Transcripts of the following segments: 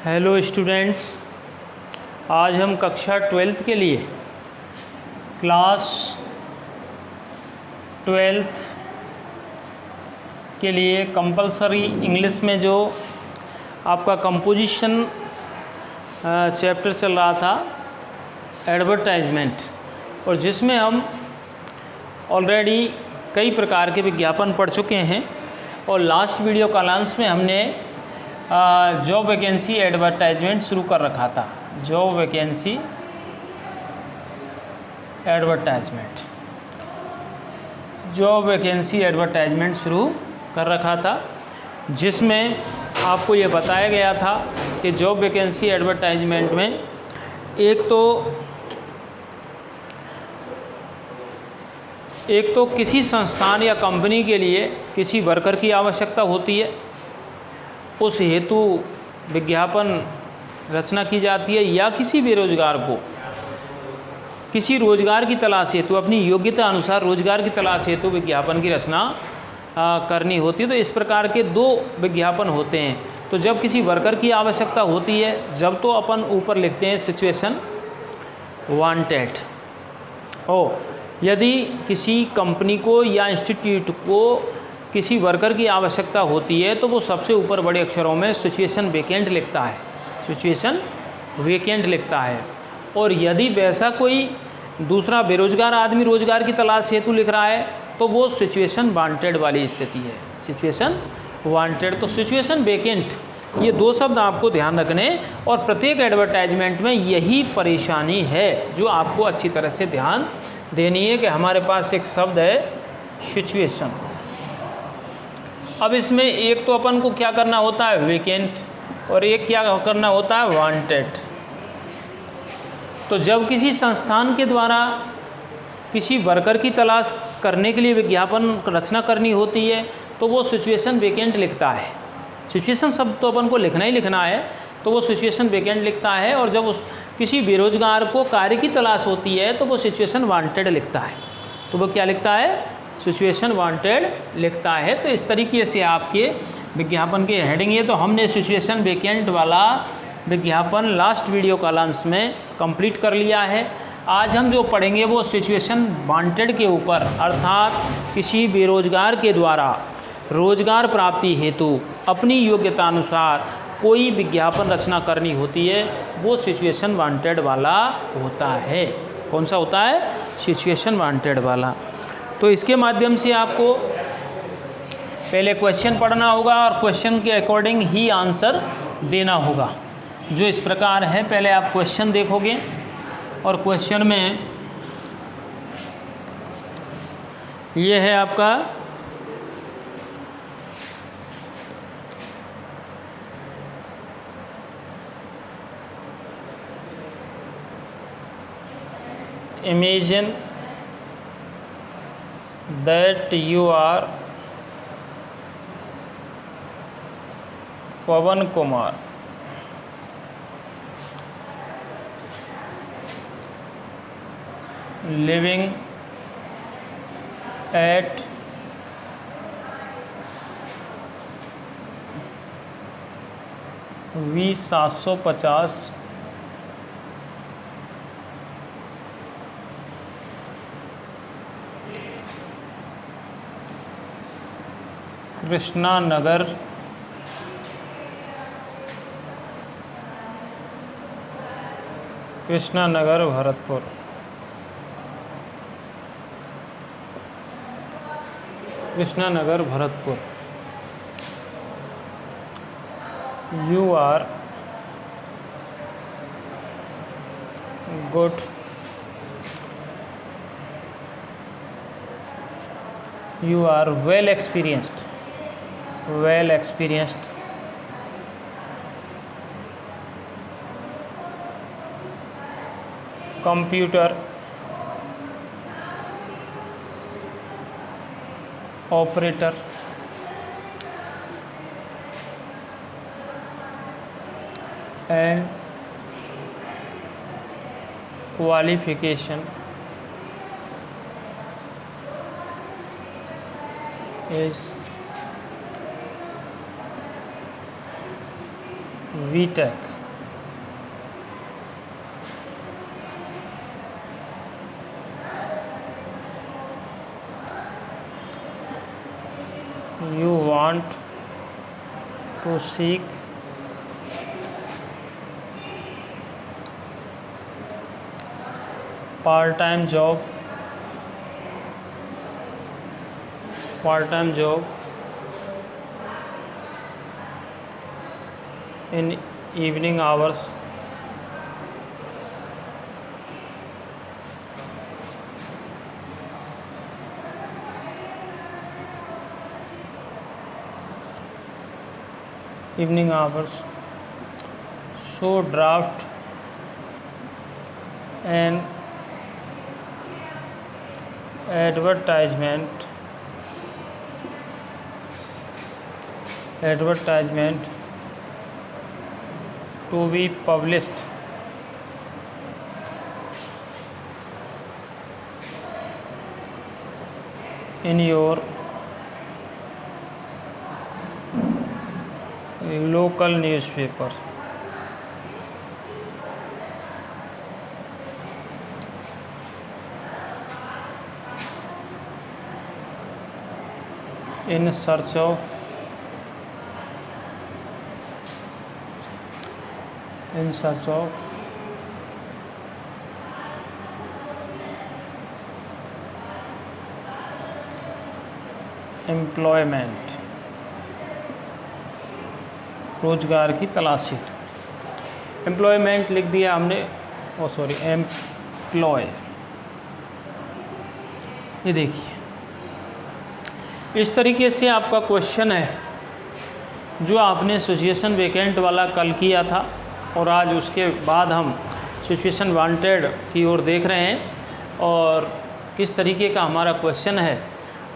Hello students, आज हम कक्षा 12th के लिए क्लास 12th के लिए कंपलसरी इंग्लिश में जो आपका कंपोजिशन चैप्टर चल रहा था एडवर्टाइजमेंट, और जिसमें हम ऑलरेडी कई प्रकार के विज्ञापन पढ़ चुके हैं। और लास्ट वीडियो कॉलांस में हमने जॉब वैकेंसी एडवर्टाइजमेंट शुरू कर रखा था। जॉब वैकेंसी एडवर्टाइजमेंट शुरू कर रखा था, जिसमें आपको ये बताया गया था कि जॉब वैकेंसी एडवर्टाइजमेंट में एक तो किसी संस्थान या कंपनी के लिए किसी वर्कर की आवश्यकता होती है, उस हेतु विज्ञापन रचना की जाती है, या किसी बेरोजगार को किसी रोजगार की तलाश हेतु अपनी योग्यता अनुसार रोजगार की तलाश हेतु विज्ञापन की रचना करनी होती है। तो इस प्रकार के दो विज्ञापन होते हैं। तो जब किसी वर्कर की आवश्यकता होती है, जब तो अपन ऊपर लिखते हैं सिचुएशन वांटेड। और यदि किसी कंपनी को या इंस्टीट्यूट को किसी वर्कर की आवश्यकता होती है, तो वो सबसे ऊपर बड़े अक्षरों में सिचुएशन वेकेंट लिखता है, सिचुएशन वेकेंट लिखता है। और यदि वैसा कोई दूसरा बेरोजगार आदमी रोजगार की तलाश हेतु लिख रहा है, तो वो सिचुएशन वांटेड वाली स्थिति है, सिचुएशन वांटेड। तो सिचुएशन वेकेंट, ये दो शब्द आपको ध्यान रखने, और प्रत्येक एडवर्टाइजमेंट में यही परेशानी है जो आपको अच्छी तरह से ध्यान देनी है कि हमारे पास एक शब्द है सिचुएशन। अब इसमें एक तो अपन को क्या करना होता है वेकेंट, और एक क्या करना होता है वांटेड। तो जब किसी संस्थान के द्वारा किसी वर्कर की तलाश करने के लिए विज्ञापन रचना करनी होती है, तो वो सिचुएशन वेकेंट लिखता है। सिचुएशन शब्द तो अपन को लिखना ही लिखना है, तो वो सिचुएशन वेकेंट लिखता है। और जब उस किसी बेरोजगार को कार्य की तलाश होती है, तो वो सिचुएशन वांटेड लिखता है। तो वो क्या लिखता है? सिचुएशन वांटेड लिखता है। तो इस तरीके से आपके विज्ञापन के हेडिंग है। तो हमने सिचुएशन वेकेंट वाला विज्ञापन लास्ट वीडियो कॉलांस में कंप्लीट कर लिया है। आज हम जो पढ़ेंगे वो सिचुएशन वांटेड के ऊपर, अर्थात किसी बेरोजगार के द्वारा रोजगार प्राप्ति हेतु अपनी योग्यता अनुसार कोई विज्ञापन रचना करनी होती है, वो सिचुएशन वांटेड वाला होता है। कौन सा होता है? सिचुएशन वांटेड वाला। तो इसके माध्यम से आपको पहले क्वेश्चन पढ़ना होगा और क्वेश्चन के अकॉर्डिंग ही आंसर देना होगा, जो इस प्रकार है। पहले आप क्वेश्चन देखोगे, और क्वेश्चन में ये है आपका imagine that you are Pavan Kumar, living at V 750 Krishna Nagar Bharatpur. Krishna Nagar Bharatpur. You are good you are well experienced computer operator and qualification is VTech। want to seek part-time job in evening hours. So draft an advertisement to be published in your local newspaper. In search of employment, रोजगार की तलाश हेतु। Employment लिख दिया हमने, employ. ये देखिए इस तरीके से आपका क्वेश्चन है जो आपने सिचुएशन वेकेंट वाला कल किया था, और आज उसके बाद हम सिचुएशन वांटेड की ओर देख रहे हैं और किस तरीके का हमारा क्वेश्चन है,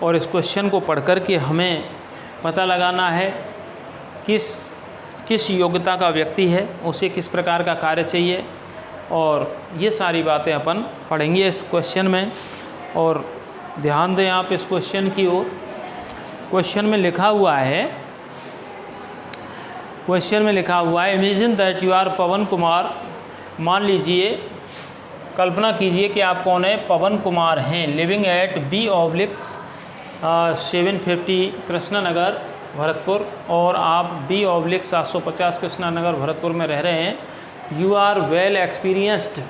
और इस क्वेश्चन को पढ़ कर के हमें पता लगाना है किस योग्यता का व्यक्ति है, उसे किस प्रकार का कार्य चाहिए, और ये सारी बातें अपन पढ़ेंगे इस क्वेश्चन में। और ध्यान दें आप इस क्वेश्चन की ओर। क्वेश्चन में लिखा हुआ है इमेजिन दैट यू आर पवन कुमार। मान लीजिए, कल्पना कीजिए कि आप कौन है, पवन कुमार हैं, living at B/750 Krishna Nagar Bharatpur, और आप B/750 कृष्णा नगर भरतपुर में रह रहे हैं। यू आर वेल एक्सपीरियंस्ड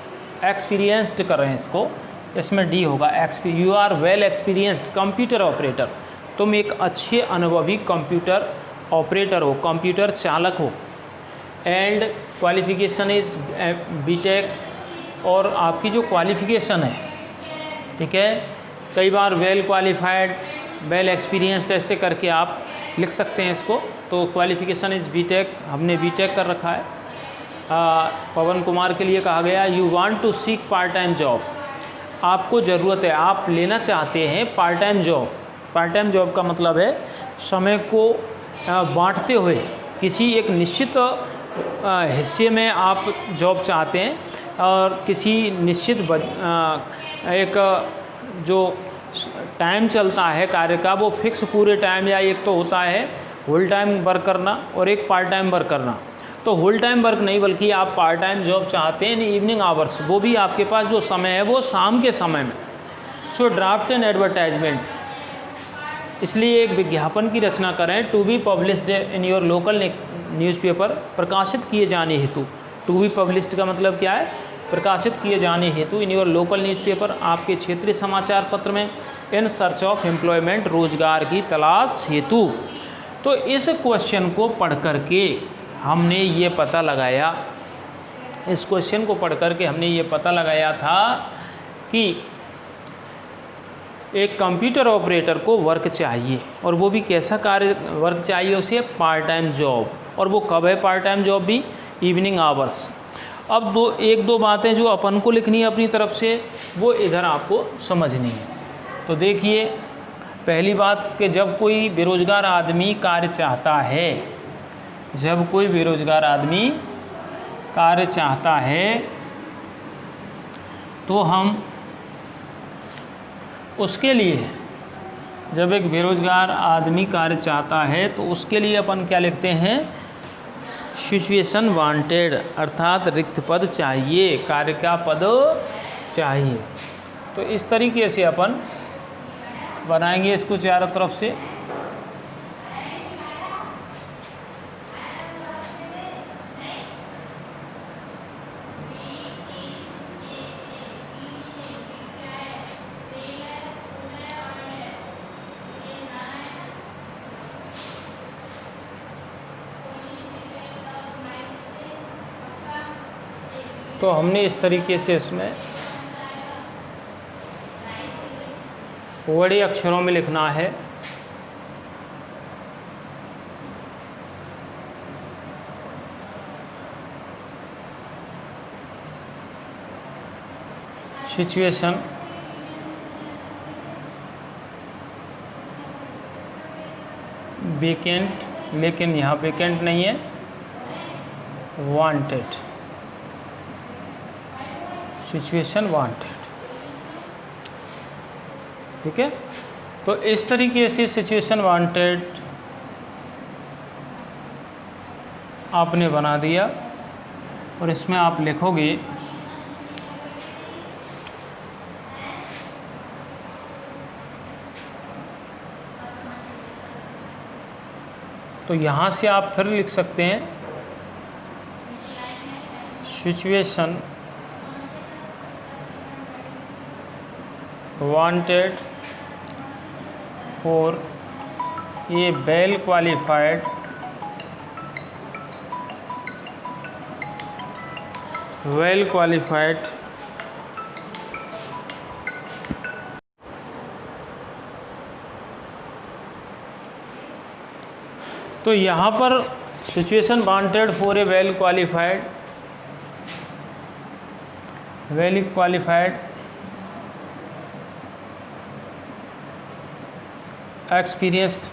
कर रहे हैं इसको, इसमें डी होगा। You are well experienced computer operator, तुम एक अच्छे अनुभवी कंप्यूटर ऑपरेटर हो, कंप्यूटर चालक हो। एंड क्वालिफिकेशन इज़ बीटेक, और आपकी जो क्वालिफिकेशन है, ठीक है, कई बार वेल क्वालिफाइड, वेल एक्सपीरियंस्ड ऐसे करके आप लिख सकते हैं इसको। तो क्वालिफिकेशन इज़ बीटेक, हमने बीटेक कर रखा है। पवन कुमार के लिए कहा गया you want to seek part time job, आपको ज़रूरत है, आप लेना चाहते हैं part time job. Part time job का मतलब है समय को बांटते हुए किसी एक निश्चित हिस्से में आप जॉब चाहते हैं, और किसी निश्चित एक जो टाइम चलता है कार्य का वो फिक्स पूरे टाइम, या एक तो होता है होल टाइम वर्क करना और एक पार्ट टाइम वर्क करना। तो होल टाइम वर्क नहीं, बल्कि आप पार्ट टाइम जॉब चाहते हैं इन इवनिंग आवर्स, वो भी आपके पास जो समय है वो शाम के समय में। सो ड्राफ्ट एन एडवर्टाइजमेंट, इसलिए एक विज्ञापन की रचना करें to be published in your local newspaper, प्रकाशित किए जाने हेतु। टू बी पब्लिश्ड का मतलब क्या है, प्रकाशित किए जाने हेतु इन योर लोकल न्यूज़पेपर, आपके क्षेत्रीय समाचार पत्र में। इन सर्च ऑफ एम्प्लॉयमेंट, रोजगार की तलाश हेतु। तो इस क्वेश्चन को पढ़ करके हमने ये पता लगाया, इस क्वेश्चन को पढ़ करके हमने ये पता लगाया था कि एक कंप्यूटर ऑपरेटर को वर्क चाहिए, और वो भी कैसा कार्य वर्क चाहिए उसे, पार्ट टाइम जॉब। और वो कब है पार्ट टाइम जॉब भी, इवनिंग आवर्स। अब एक दो बातें जो अपन को लिखनी है अपनी तरफ से, वो इधर आपको समझनी है। तो देखिए, पहली बात कि जब कोई बेरोज़गार आदमी कार्य चाहता है, जब कोई बेरोज़गार आदमी कार्य चाहता है तो हम उसके लिए, जब एक बेरोज़गार आदमी कार्य चाहता है तो उसके लिए अपन क्या लिखते हैं, सिचुएशन वांटेड, अर्थात रिक्त पद चाहिए, कार्य का पद चाहिए। तो इस तरीके से अपन बनाएंगे इसको चारों तरफ से। तो हमने इस तरीके से इसमें बड़े अक्षरों में लिखना है। सिचुएशन वेकेंट, लेकिन यहाँ वेकेंट नहीं है, वांटेड, सिचुएशन वांटेड। ठीक है, तो इस तरीके से सिचुएशन वांटेड आपने बना दिया और इसमें आप लिखोगे तो यहाँ से आप फिर लिख सकते हैं situation wanted for a well qualified तो यहाँ पर situation wanted for a well qualified experienced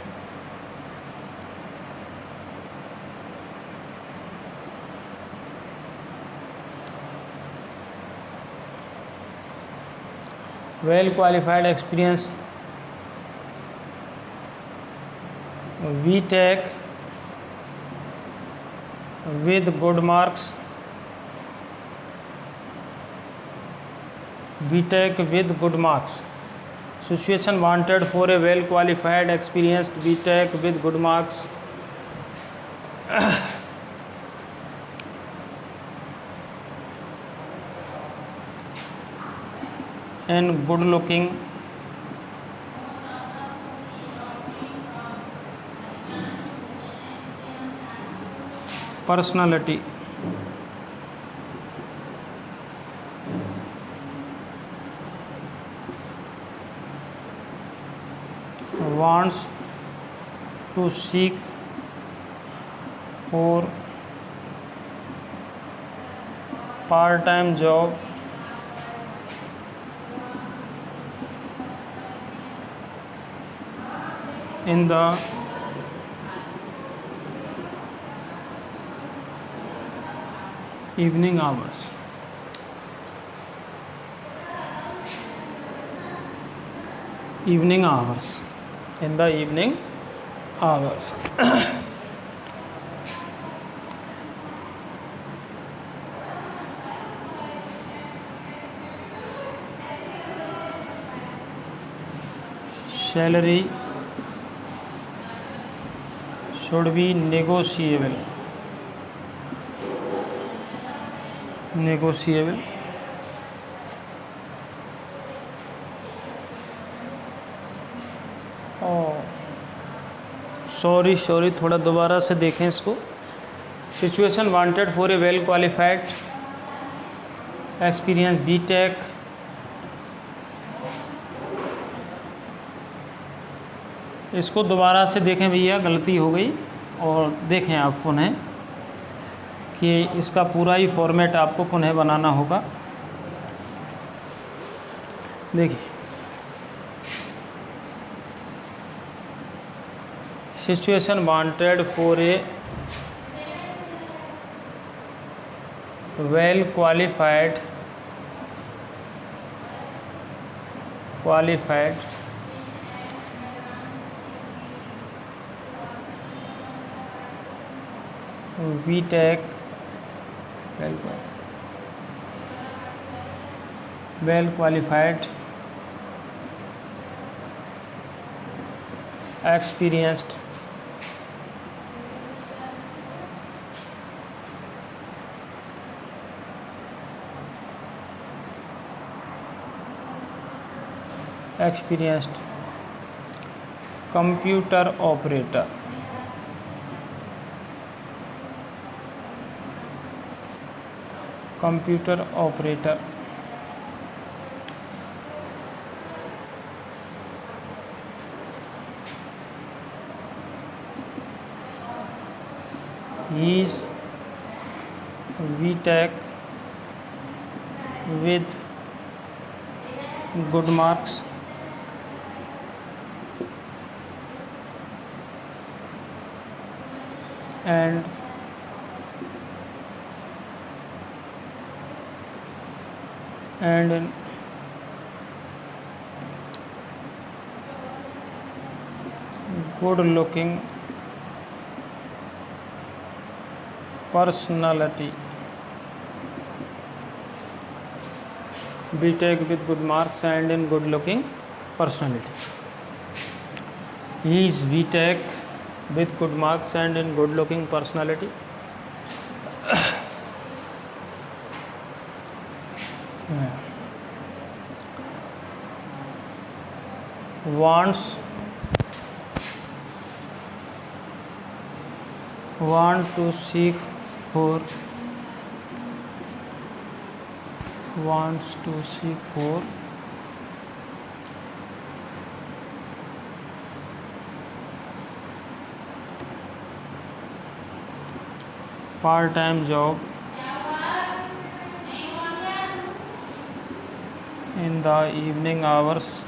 experience VTech with good marks, situation wanted for a well qualified experienced BTech with good marks and good looking personality. Wants to seek for part-time job in the evening hours. In the evening hours. Salary should be negotiable. Sorry थोड़ा दोबारा से देखें इसको। Situation wanted for a well qualified experience BTech इसको दोबारा से देखें भैया, गलती हो गई। और देखें आप पुनः कि इसका पूरा ही फॉर्मेट आपको पुनः बनाना होगा। देखिए, situation wanted for a well qualified VTech well qualified experienced computer operator computer operator. He is VTech with good marks and good looking personality. BTech with good marks and in good looking personality. He is BTech with good marks and in good looking personality. Want to seek for part-time job in the evening hours.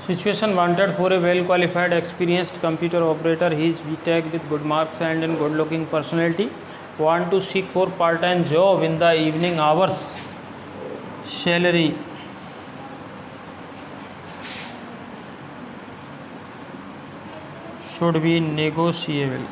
Situation: wanted for a well qualified experienced computer operator. He is BTech with good marks and in good looking personality. Want to seek for part time job in the evening hours. Salary: should be negotiable.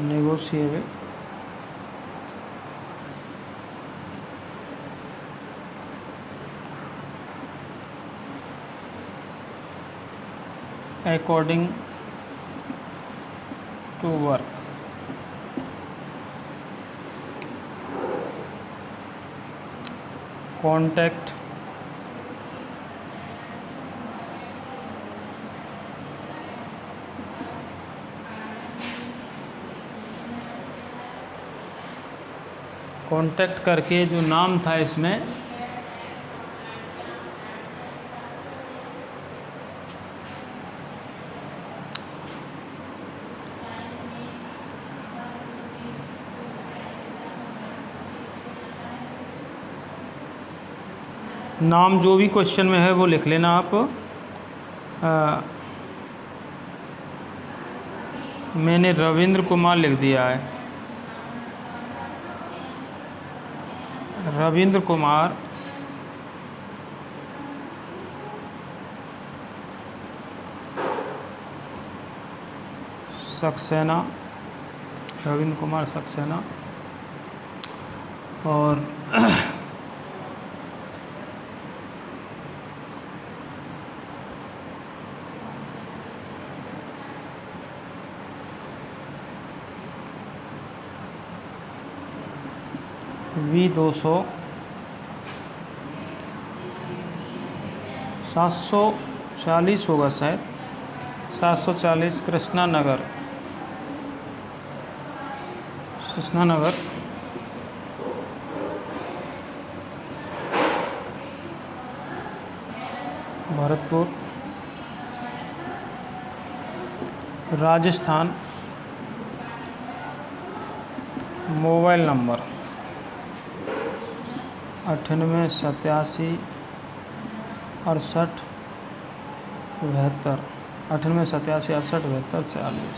Negotiable. According to work. Contact contact करके जो नाम था इसमें नाम जो भी question में है वो लिख लेना आप। मैंने रविंद्र कुमार लिख दिया है। रविंद्र कुमार सक्सेना, रविंद्र कुमार सक्सेना। और V200 740 होगा शायद, 740 Krishna Nagar Bharatpur Rajasthan. Mobile number 98 87 68 72, 98 87 68 72 46।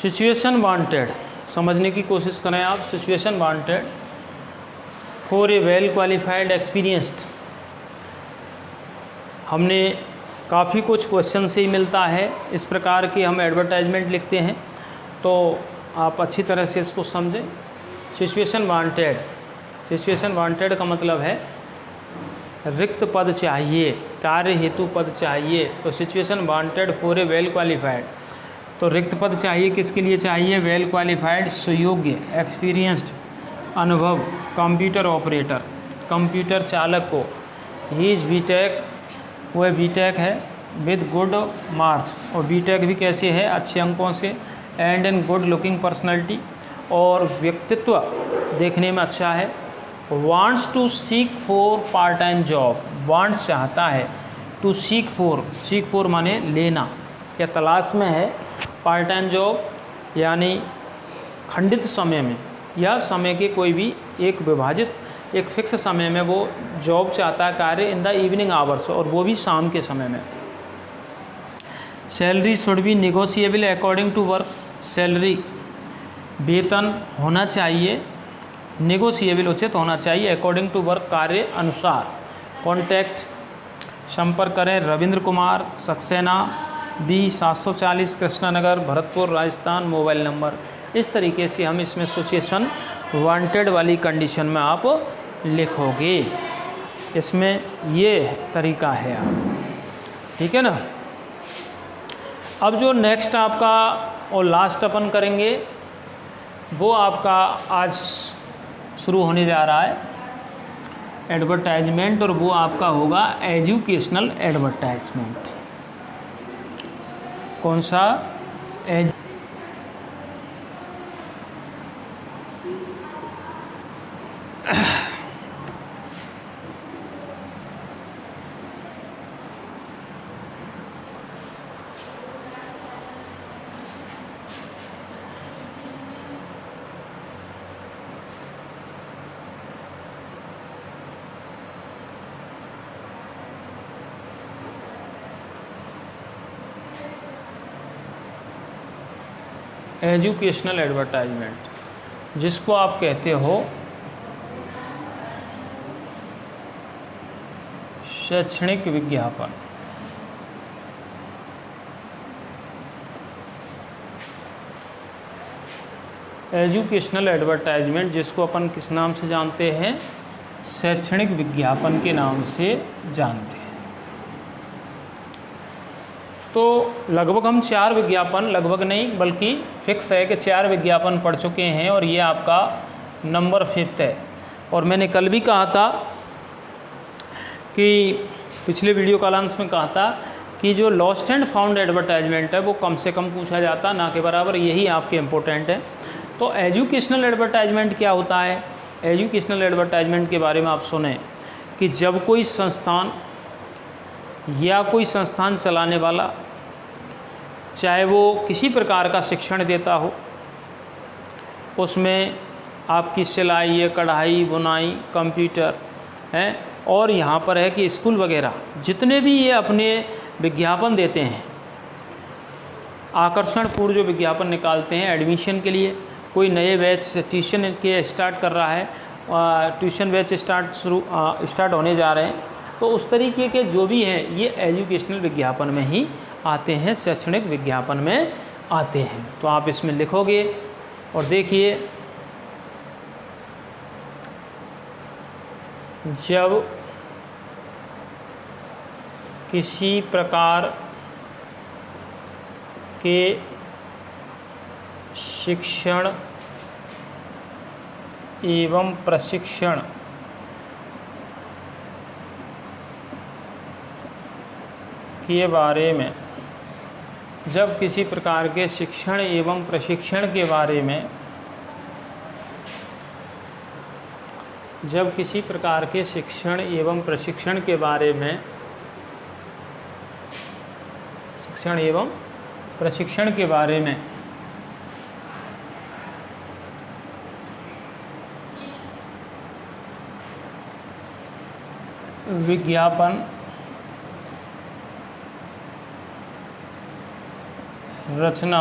Situation wanted समझने की कोशिश करें आप। Situation wanted for a well qualified experienced, हमने काफ़ी कुछ क्वेश्चन से ही मिलता है। इस प्रकार की हम एडवर्टाइजमेंट लिखते हैं तो आप अच्छी तरह से इसको समझें। सिचुएशन वांटेड, सिचुएशन वांटेड का मतलब है रिक्त पद चाहिए, कार्य हेतु पद चाहिए। तो situation wanted for a well qualified, तो रिक्त पद चाहिए किसके लिए चाहिए? वेल क्वालिफाइड, सुयोग्य, एक्सपीरियंस्ड, अनुभव, कंप्यूटर ऑपरेटर, कंप्यूटर चालक को। ही इज़ बीटेक, वह बीटेक है, विद गुड मार्क्स, और बीटेक भी कैसे है? अच्छे अंकों से। And in good looking personality, और व्यक्तित्व देखने में अच्छा है। Wants to seek for part time job, wants चाहता है, to seek for, seek for माने लेना या तलाश में है, पार्ट टाइम जॉब यानी खंडित समय में या समय के कोई भी एक विभाजित एक फिक्स समय में वो जॉब चाहता है, कार्य, इन द इवनिंग आवर्स, और वो भी शाम के समय में। Salary should be negotiable according to work, salary वेतन होना चाहिए, नेगोशिएबल उचित होना चाहिए, अकॉर्डिंग टू वर्क कार्य अनुसार। कॉन्टैक्ट संपर्क करें Ravindra Kumar Saxena, B 740 Krishnanagar Bharatpur Rajasthan, mobile number. इस तरीके से हम इसमें सिचुएशन वांटेड वाली कंडीशन में आप लिखोगे, इसमें ये तरीका है आप, ठीक है ना। अब जो नेक्स्ट आपका और लास्ट अपन करेंगे वो आपका आज शुरू होने जा रहा है एडवर्टाइजमेंट, और वो आपका होगा एजुकेशनल एडवर्टाइजमेंट। कौन सा? एजुकेशनल एडवर्टाइजमेंट, जिसको आप कहते हो शैक्षणिक विज्ञापन। एजुकेशनल एडवर्टाइजमेंट जिसको अपन किस नाम से जानते हैं? शैक्षणिक विज्ञापन के नाम से जानते हैं। तो लगभग हम 4 विज्ञापन, लगभग नहीं बल्कि फिक्स है कि 4 विज्ञापन पढ़ चुके हैं, और ये आपका नंबर 5 है। और मैंने कल भी कहा था कि पिछले वीडियो कॉलांस में कहा था कि जो लॉस्ट एंड फाउंड एडवर्टाइजमेंट है वो कम से कम पूछा जाता, ना के बराबर, यही आपके इम्पोर्टेंट है। तो एजुकेशनल एडवर्टाइजमेंट क्या होता है? एजुकेशनल एडवर्टाइजमेंट के बारे में आप सुने कि जब कोई संस्थान या कोई संस्थान चलाने वाला, चाहे वो किसी प्रकार का शिक्षण देता हो, उसमें आपकी सिलाई या कढ़ाई, बुनाई, कंप्यूटर है, और यहाँ पर है कि स्कूल वगैरह जितने भी ये अपने विज्ञापन देते हैं, आकर्षणपूर्ण जो विज्ञापन निकालते हैं एडमिशन के लिए, कोई नए बैच ट्यूशन के स्टार्ट कर रहा है, ट्यूशन बैच स्टार्ट होने जा रहे हैं, तो उस तरीके के जो भी हैं ये एजुकेशनल विज्ञापन में ही आते हैं, शैक्षणिक विज्ञापन में आते हैं। तो आप इसमें लिखोगे और देखिए, जब किसी प्रकार के शिक्षण एवं प्रशिक्षण के बारे में, जब किसी प्रकार के शिक्षण एवं प्रशिक्षण के बारे में, जब किसी प्रकार के शिक्षण एवं प्रशिक्षण के बारे में, शिक्षण एवं प्रशिक्षण के बारे में विज्ञापन रचना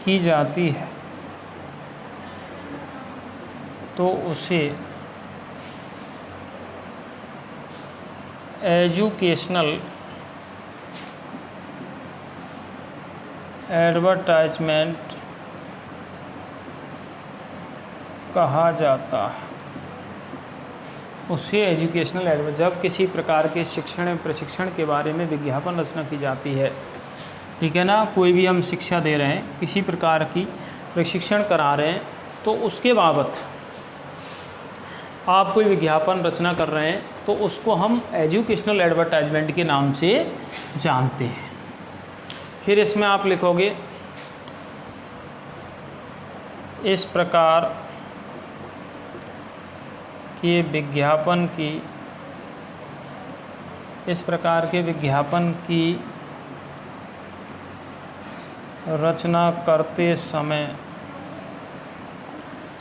की जाती है तो उसे एजुकेशनल एडवर्टाइजमेंट कहा जाता है। उससे एजुकेशनल एडवर्ट, जब किसी प्रकार के शिक्षण या प्रशिक्षण के बारे में विज्ञापन रचना की जाती है, ठीक है ना, कोई भी हम शिक्षा दे रहे हैं, किसी प्रकार की प्रशिक्षण करा रहे हैं, तो उसके बाबत आप कोई विज्ञापन रचना कर रहे हैं तो उसको हम एजुकेशनल एडवर्टाइजमेंट के नाम से जानते हैं। फिर इसमें आप लिखोगे इस प्रकार के विज्ञापन की रचना करते समय,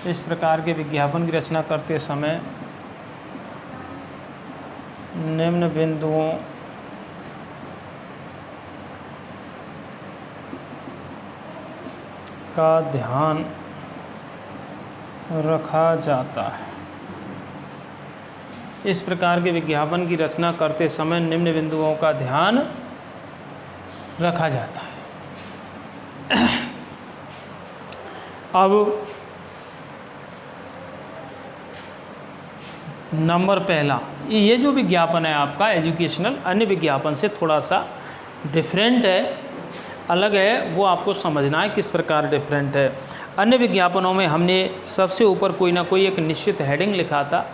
इस प्रकार के विज्ञापन की रचना करते समय निम्न बिंदुओं का ध्यान रखा जाता है। इस प्रकार के विज्ञापन की रचना करते समय निम्न बिंदुओं का ध्यान रखा जाता है। अब नंबर पहला, ये जो विज्ञापन है आपका एजुकेशनल, अन्य विज्ञापन से थोड़ा सा डिफरेंट है, अलग है, वो आपको समझना है किस प्रकार डिफरेंट है। अन्य विज्ञापनों में हमने सबसे ऊपर कोई ना कोई एक निश्चित हेडिंग लिखा था,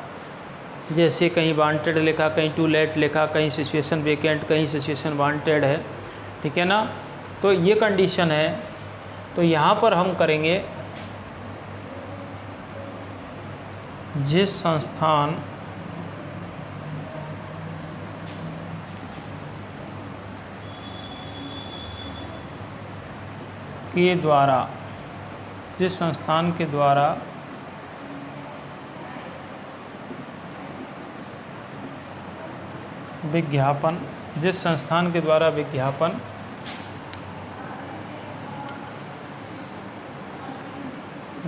जैसे कहीं वांटेड लिखा, कहीं टू लेट लिखा, कहीं सिचुएशन वेकेंट, कहीं सिचुएशन वांटेड है, ठीक है ना। तो ये कंडीशन है। तो यहाँ पर हम करेंगे जिस संस्थान के द्वारा विज्ञापन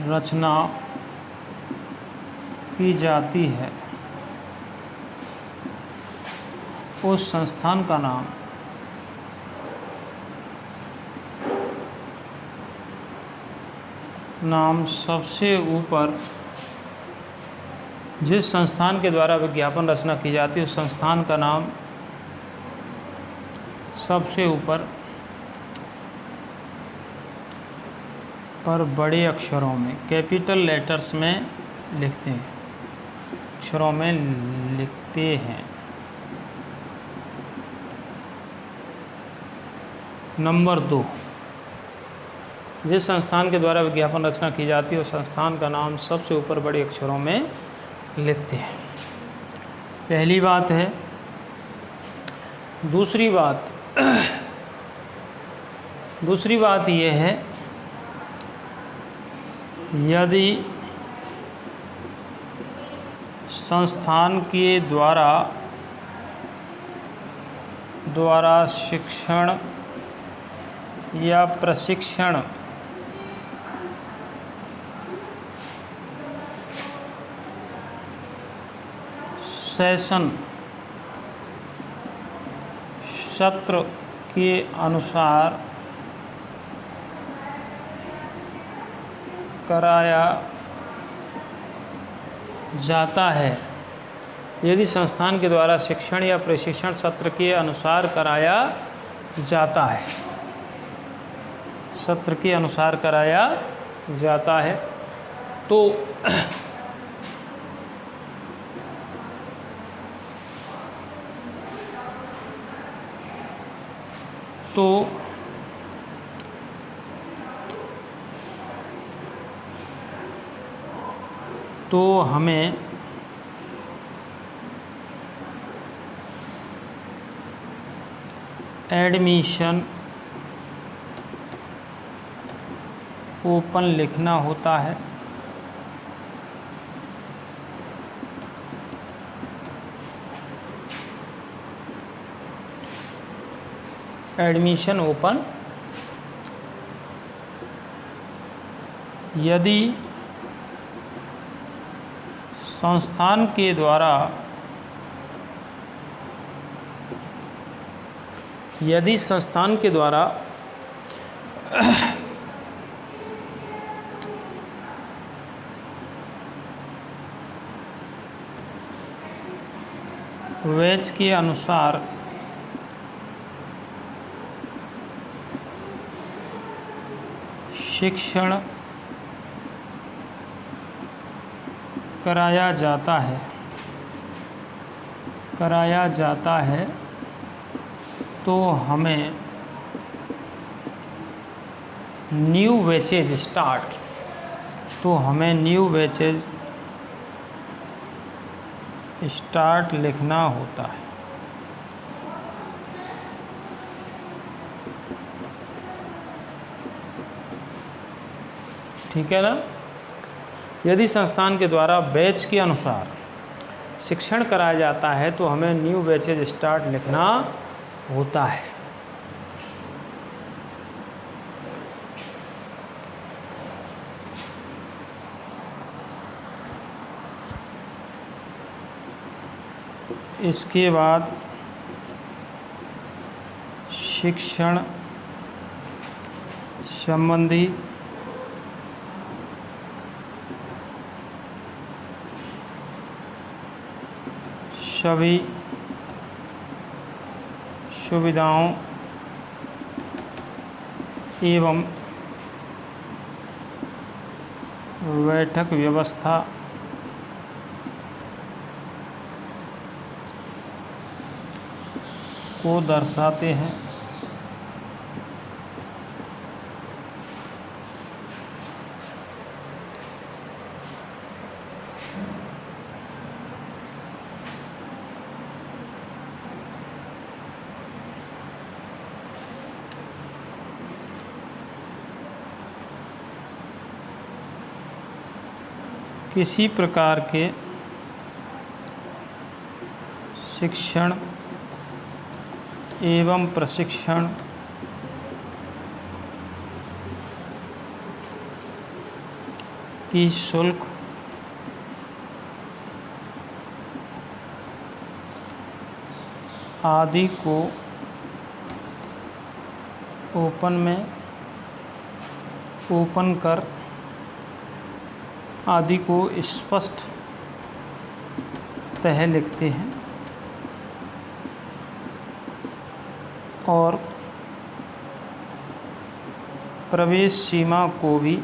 रचना की जाती है, उस संस्थान का नाम सबसे ऊपर, जिस संस्थान के द्वारा विज्ञापन रचना की जाती है उस संस्थान का नाम सबसे ऊपर पर बड़े अक्षरों में, कैपिटल लेटर्स में लिखते हैं, अक्षरों में लिखते हैं। नंबर 2, जिस संस्थान के द्वारा विज्ञापन रचना की जाती है उस संस्थान का नाम सबसे ऊपर बड़े अक्षरों में लिखते हैं। पहली बात है। दूसरी बात यह है, यदि संस्थान के द्वारा शिक्षण या प्रशिक्षण सेशन सत्र के अनुसार कराया जाता है, यदि संस्थान के द्वारा शिक्षण या प्रशिक्षण सत्र के अनुसार कराया जाता है, सत्र के अनुसार कराया जाता है, तो हमें एडमिशन ओपन लिखना होता है। एडमिशन ओपन, यदि संस्थान के द्वारा वेज के अनुसार शिक्षण कराया जाता है तो हमें न्यू बैचेज स्टार्ट लिखना होता है। ठीक है ना। यदि संस्थान के द्वारा बैच के अनुसार शिक्षण कराया जाता है तो हमें न्यू बैचेज स्टार्ट लिखना होता है। इसके बाद शिक्षण संबंधी सभी सुविधाओं एवं बैठक व्यवस्था को दर्शाते हैं। किसी प्रकार के शिक्षण एवं प्रशिक्षण की शुल्क आदि को ओपन कर आदि को स्पष्ट तह लिखते हैं और प्रवेश सीमा को भी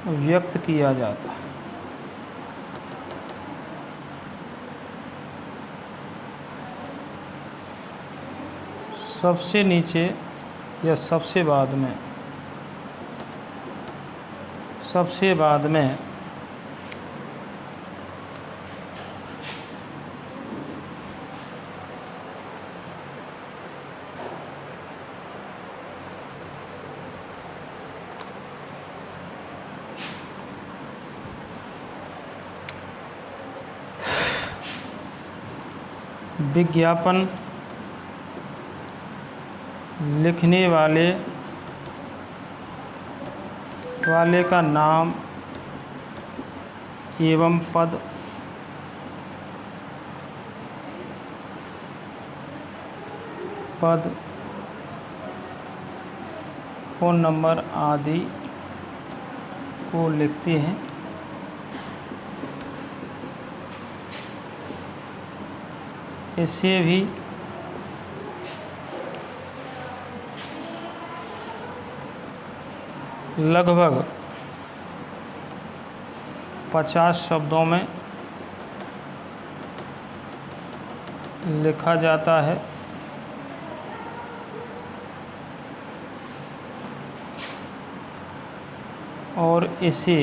व्यक्त किया जाता है। सबसे नीचे या सबसे बाद में विज्ञापन लिखने वाले का नाम एवं पद फ़ोन नंबर आदि को लिखते हैं। इसे भी लगभग 50 शब्दों में लिखा जाता है। और इसे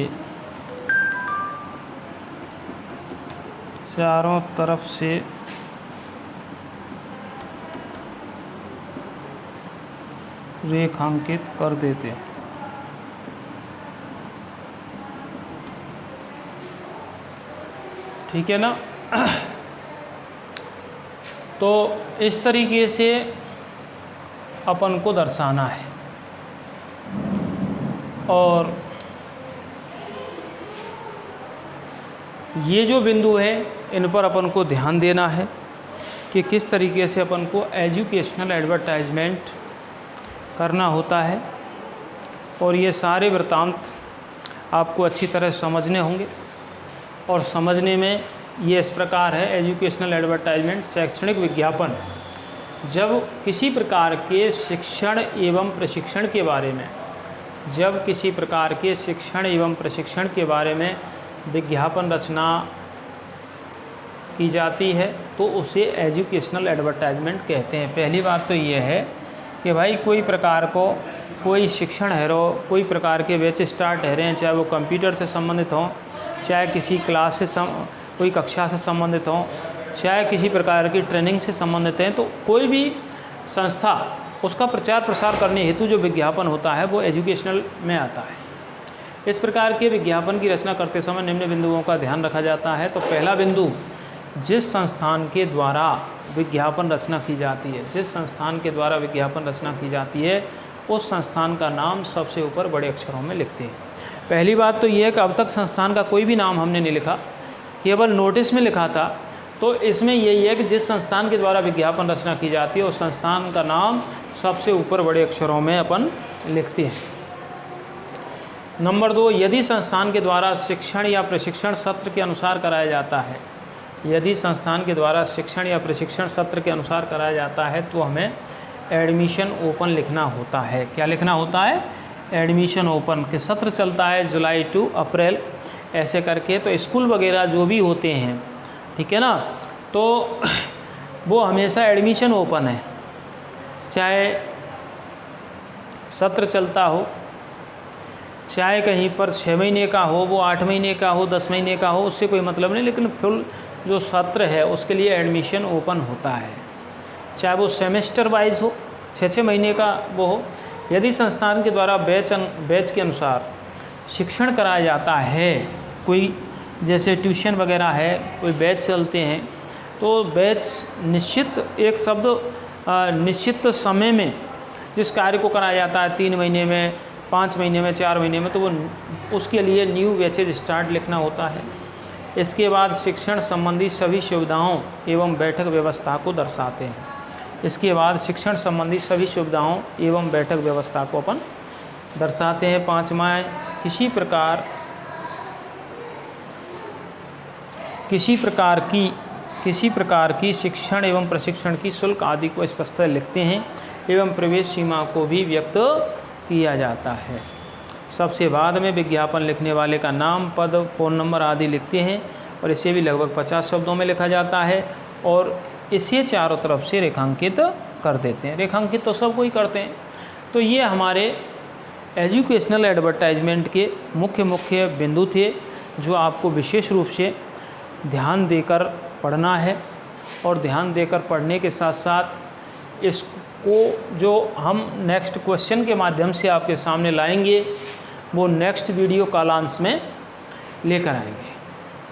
चारों तरफ से रेखांकित कर देते हैं। ठीक है ना। तो इस तरीके से अपन को दर्शाना है। और ये जो बिंदु है इन पर अपन को ध्यान देना है कि किस तरीके से अपन को एजुकेशनल एडवर्टाइजमेंट करना होता है, और ये सारे वृत्तांत आपको अच्छी तरह समझने होंगे। और समझने में ये इस प्रकार है, एजुकेशनल एडवर्टाइजमेंट शैक्षणिक विज्ञापन जब किसी प्रकार के शिक्षण एवं प्रशिक्षण के बारे में विज्ञापन रचना की जाती है तो उसे एजुकेशनल एडवर्टाइजमेंट कहते हैं। पहली बात तो ये है कि भाई कोई शिक्षण है कोई प्रकार के बैच स्टार्ट है रहे हैं, चाहे वो कंप्यूटर से संबंधित हों, चाहे किसी क्लास से कोई कक्षा से संबंधित हों, चाहे किसी प्रकार की ट्रेनिंग से संबंधित हैं, तो कोई भी संस्था उसका प्रचार प्रसार करने हेतु जो विज्ञापन होता है वो एजुकेशनल में आता है। इस प्रकार के विज्ञापन की रचना करते समय निम्न बिंदुओं का ध्यान रखा जाता है। तो पहला बिंदु, जिस संस्थान के द्वारा विज्ञापन रचना की जाती है उस संस्थान का नाम सबसे ऊपर बड़े अक्षरों में लिखते हैं। पहली बात तो ये है कि अब तक संस्थान का कोई भी नाम हमने नहीं लिखा, केवल नोटिस में लिखा था। तो इसमें यही है कि जिस संस्थान के द्वारा विज्ञापन रचना की जाती है उस संस्थान का नाम सबसे ऊपर बड़े अक्षरों में अपन लिखते हैं। नंबर 2, यदि संस्थान के द्वारा शिक्षण या प्रशिक्षण सत्र के अनुसार कराया जाता है तो हमें एडमिशन ओपन लिखना होता है। क्या लिखना होता है? Admission open. के सत्र चलता है जुलाई टू अप्रैल ऐसे करके। तो स्कूल वगैरह जो भी होते हैं, ठीक है ना, तो वो हमेशा एडमिशन ओपन है, चाहे सत्र चलता हो, चाहे कहीं पर 6 महीने का हो, वो 8 महीने का हो, 10 महीने का हो, उससे कोई मतलब नहीं, लेकिन फुल जो सत्र है उसके लिए एडमिशन ओपन होता है, चाहे वो सेमेस्टर वाइज हो, 6-6 महीने का वो हो। यदि संस्थान के द्वारा बैच के अनुसार शिक्षण कराया जाता है, कोई जैसे ट्यूशन वगैरह है, कोई बैच चलते हैं, तो बैच निश्चित समय में जिस कार्य को कराया जाता है 3 महीने में, 5 महीने में, 4 महीने में, तो वो उसके लिए न्यू बैचेज स्टार्ट लिखना होता है। इसके बाद शिक्षण संबंधी सभी सुविधाओं एवं बैठक व्यवस्था को दर्शाते हैं। अपन दर्शाते हैं। 5वां, किसी प्रकार की शिक्षण एवं प्रशिक्षण की शुल्क आदि को स्पष्ट लिखते हैं एवं प्रवेश सीमा को भी व्यक्त किया जाता है। सबसे बाद में विज्ञापन लिखने वाले का नाम, पद, फ़ोन नंबर आदि लिखते हैं और इसे भी लगभग 50 शब्दों में लिखा जाता है और इसे चारों तरफ से रेखांकित कर देते हैं। रेखांकित तो सब कोई करते हैं। तो ये हमारे एजुकेशनल एडवर्टाइजमेंट के मुख्य बिंदु थे जो आपको विशेष रूप से ध्यान देकर पढ़ना है, और ध्यान देकर पढ़ने के साथ साथ इसको जो हम नेक्स्ट क्वेश्चन के माध्यम से आपके सामने लाएंगे वो नेक्स्ट वीडियो कालांश में लेकर आएंगे।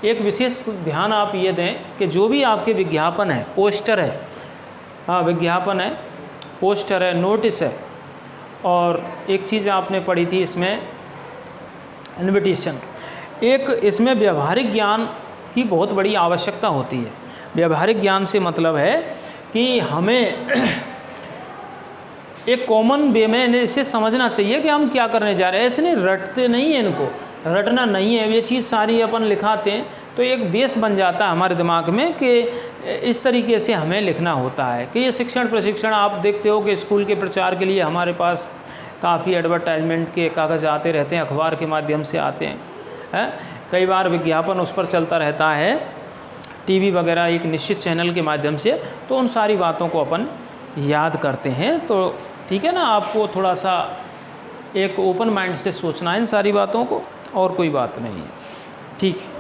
एक विशेष ध्यान आप ये दें कि जो भी आपके विज्ञापन है, पोस्टर है, नोटिस है, और एक चीज़ आपने पढ़ी थी इसमें इन्विटेशन, एक इसमें व्यवहारिक ज्ञान की बहुत बड़ी आवश्यकता होती है। व्यवहारिक ज्ञान से मतलब है कि हमें एक कॉमन वे में इसे समझना चाहिए कि हम क्या करने जा रहे हैं। ऐसे नहीं रटते नहीं हैं, इनको रटना नहीं है, ये चीज़ सारी अपन लिखाते हैं तो एक बेस बन जाता है हमारे दिमाग में कि इस तरीके से हमें लिखना होता है कि ये शिक्षण प्रशिक्षण। आप देखते हो कि स्कूल के प्रचार के लिए हमारे पास काफ़ी एडवर्टाइजमेंट के कागज़ आते रहते हैं, अखबार के माध्यम से आते हैं, कई बार विज्ञापन उस पर चलता रहता है, टीवी वगैरह एक निश्चित चैनल के माध्यम से। तो उन सारी बातों को अपन याद करते हैं। तो ठीक है ना, आपको थोड़ा सा एक ओपन माइंड से सोचना है इन सारी बातों को, और कोई बात नहीं है। ठीक है।